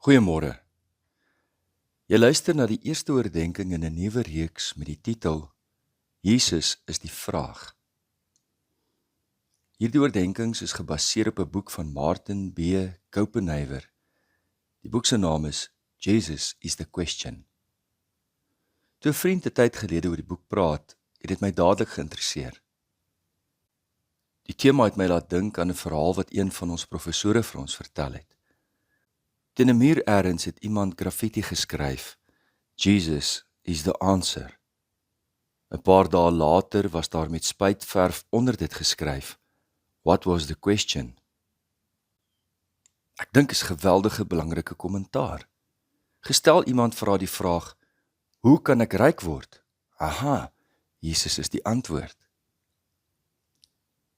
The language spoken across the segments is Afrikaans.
Goeiemôre. Jy luister na die eerste oordeenking in 'n nuwe reeks met die titel Jesus is die vraag. Hierdie oordeenkings is gebaseer op 'n boek van Martin B. Copenhaver. Die boek se naam is Jesus is the Question. Toe 'n vriend 'n tyd gelede oor die boek praat, het dit my dadelik geïnteresseer. Die tema het my laat dink aan 'n verhaal wat een van ons professore vir ons vertel het. Teen 'n muur elders het iemand graffiti geskryf, Jesus is the answer. 'n Paar dae later was daar met spuitverf onder dit geskryf, What was the question? Ek dink is 'n geweldige belangrike kommentaar. Gestel iemand vra die vraag, hoe kan ek ryk word? Aha, Jesus is die antwoord.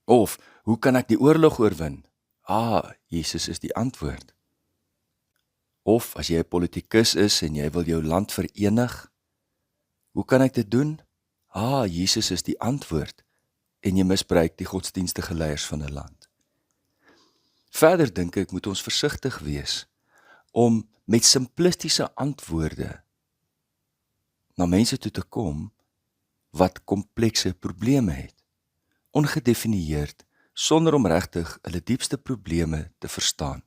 Of, hoe kan ek die oorlog oorwin? Jesus is die antwoord. Of, as jy 'n politikus is en jy wil jou land verenig, hoe kan ek dit doen? Jesus is die antwoord en jy misbruik die godsdienstige leiers van 'n land. Verder dink ek moet ons versigtig wees om met simplistiese antwoorde na mense toe te kom wat komplekse probleme het, ongedefinieerd, sonder om regtig hulle diepste probleme te verstaan.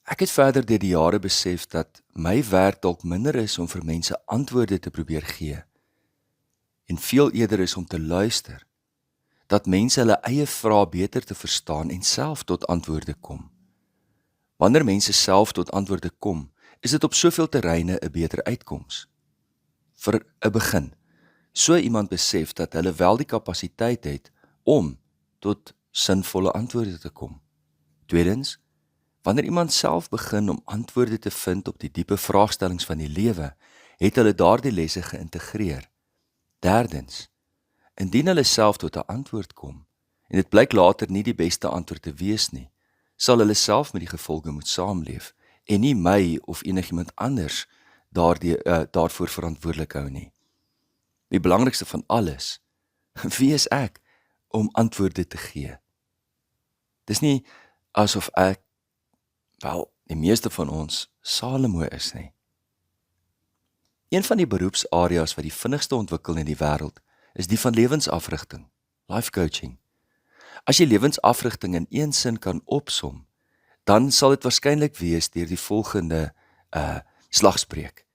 Ek het verder deur die jare besef dat my werk dalk minder is om vir mense antwoorde te probeer gee en veel eerder is om te luister, dat mense hulle eie vrae beter te verstaan en self tot antwoorde kom. Wanneer mense self tot antwoorde kom, is dit op soveel terreine 'n beter uitkoms. Vir 'n begin, so iemand besef dat hulle wel die kapasiteit het om tot sinvolle antwoorde te kom. Tweedens, wanneer iemand self begin om antwoorde te vind op die diepe vraagstellings van die lewe, het hulle daardie lesse geïntegreer. Derdens, indien hulle self tot 'n antwoord kom, en dit blyk later nie die beste antwoord te wees nie, sal hulle self met die gevolge moet saamleef, en nie my of enigiemand anders daarvoor verantwoordelik hou nie. Die belangrikste van alles, wie is ek om antwoorde te gee? Dis nie asof ek, die meeste van ons Salomo is nie. Een van die beroepsareas wat die vinnigste ontwikkel in die wêreld, is die van lewensafrigting, life coaching. As jy lewensafrigting in een sin kan opsom, dan sal dit waarskynlik wees deur die volgende slagspreuk.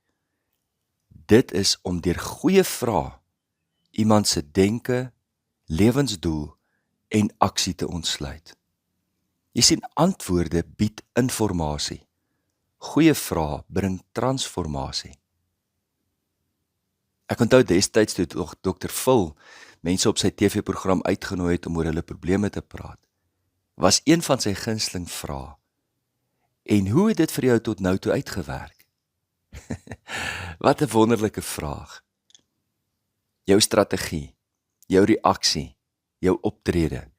Dit is om deur goeie vrae iemand se denke, lewensdoel en aksie te ontsluit. Jy sien, antwoorde bied informasie. Goeie vrae bring transformasie. Ek onthou destyds toe Dr. Phil mense op sy TV-program uitgenooi het om oor hulle probleme te praat, was een van sy gunsteling vrae, en hoe het dit vir jou tot nou toe uitgewerk? Wat 'n wonderlike vraag. Jou strategie, jou reaksie, jou optrede,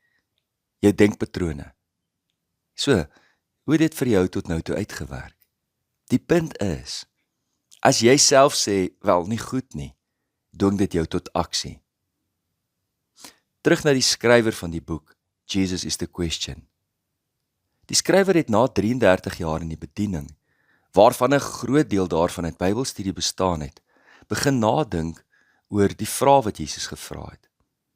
jou denkpatrone. So, hoe het dit vir jou tot nou toe uitgewerk? Die punt is, as jy self sê, wel nie goed nie, dwing dit jou tot aksie. Terug na die skrywer van die boek, Jesus is the Question. Die skrywer het na 33 jaar in die bediening, waarvan 'n groot deel daarvan uit Bybelstudie bestaan het, begin nadink oor die vraag wat Jesus gevra het.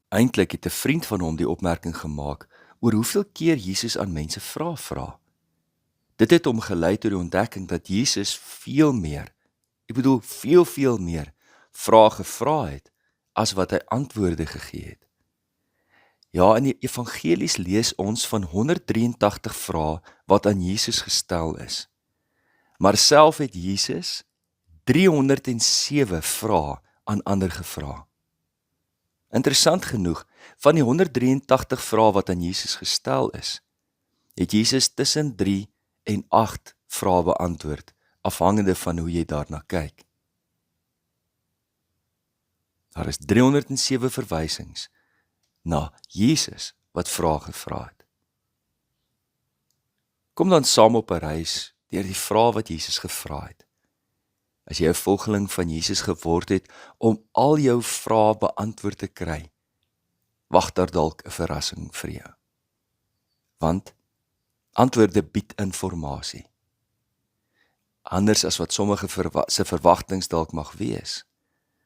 Eintlik het 'n vriend van hom die opmerking gemaak oor hoeveel keer Jesus aan mense vrae vra. Dit het hom gelei tot die ontdekking dat Jesus veel meer vrae gevra het as wat hy antwoorde gegee het. Ja, in die evangelies lees ons van 183 vrae wat aan Jesus gestel is. Maar self het Jesus 307 vrae aan ander gevra. Interessant genoeg, van die 183 vrae wat aan Jesus gestel is, het Jesus tussen 3 en 8 vrae beantwoord, afhangende van hoe jy daarna kyk. Daar is 307 verwysings na Jesus wat vrae gevra het. Kom dan saam op 'n reis deur die vrae wat Jesus gevra het. As jy 'n volgeling van Jesus geword het om al jou vrae beantwoord te kry, wag daar dalk 'n verrassing vir jou. Want antwoorde bied informasie. anders as wat sommige se verwagtings dalk mag wees.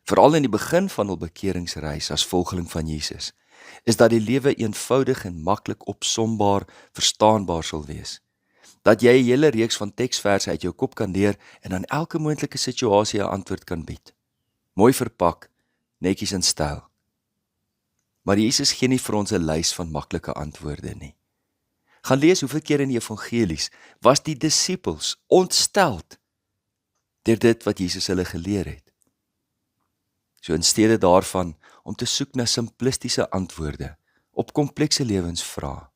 Veral in die begin van hul bekeringsreis as volgeling van Jesus, is dat die lewe eenvoudig en maklik opsombaar, verstaanbaar sal wees. Dat jy 'n hele reeks van teksverse uit jou kop kan leer en aan elke moontlike situasie 'n antwoord kan bied. Mooi verpak, netjies in styl. Maar Jesus gee nie vir ons 'n lys van maklike antwoorde nie. Gaan lees hoeveel keer in die evangelies was die disippels ontsteld deur dit wat Jesus hulle geleer het. So in steede daarvan om te soek na simplistiese antwoorde op komplekse lewensvrae,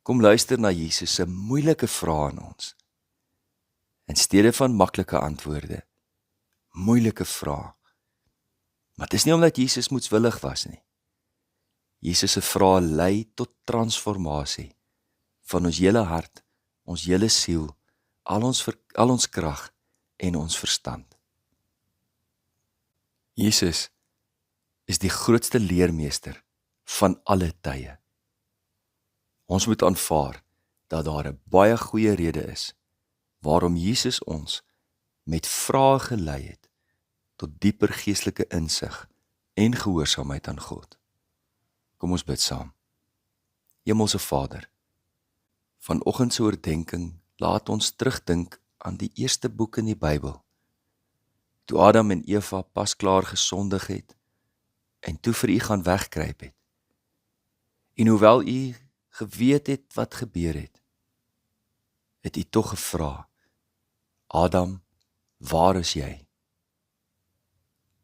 kom luister na Jesus se moeilike vrae aan ons. In steede van maklike antwoorde, moeilike vrae. Maar dit is nie omdat Jesus moedswillig was nie. Jesus se vrae lei tot transformasie van ons hele hart, ons hele siel, al ons krag en ons verstand. Jesus is die grootste leermeester van alle tye. Ons moet aanvaar dat daar 'n baie goeie rede is waarom Jesus ons met vrae gelei het tot dieper geestelike insig en gehoorsaamheid aan God. Kom ons bid saam. Hemelse Vader, vanoggend se oordeenking laat ons terugdink aan die eerste boek in die Bybel, toe Adam en Eva pas klaar gesondig het en toe vir U gaan wegkruip het. En hoewel U geweet het wat gebeur het U tog gevra, Adam, waar is jy?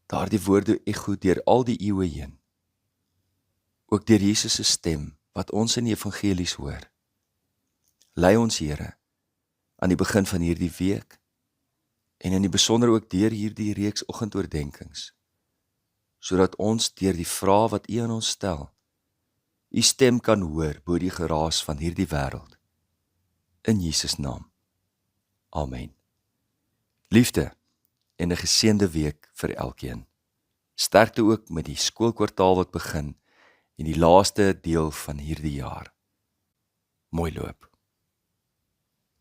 Daardie woorde ego deur al die eeue heen. Ook deur Jesus se stem wat ons in die evangelies hoor. Lei ons Here aan die begin van hierdie week en in die besonder ook deur hierdie reeks oggendoordenkings, sodat ons deur die vrae wat U aan ons stel, U stem kan hoor bo die geraas van hierdie wêreld. In Jesus naam. Amen. Liefde en 'n geseënde week vir elkeen. Sterkte ook met die skoolkwartaal wat begin en die laaste deel van hierdie jaar. Mooi loop.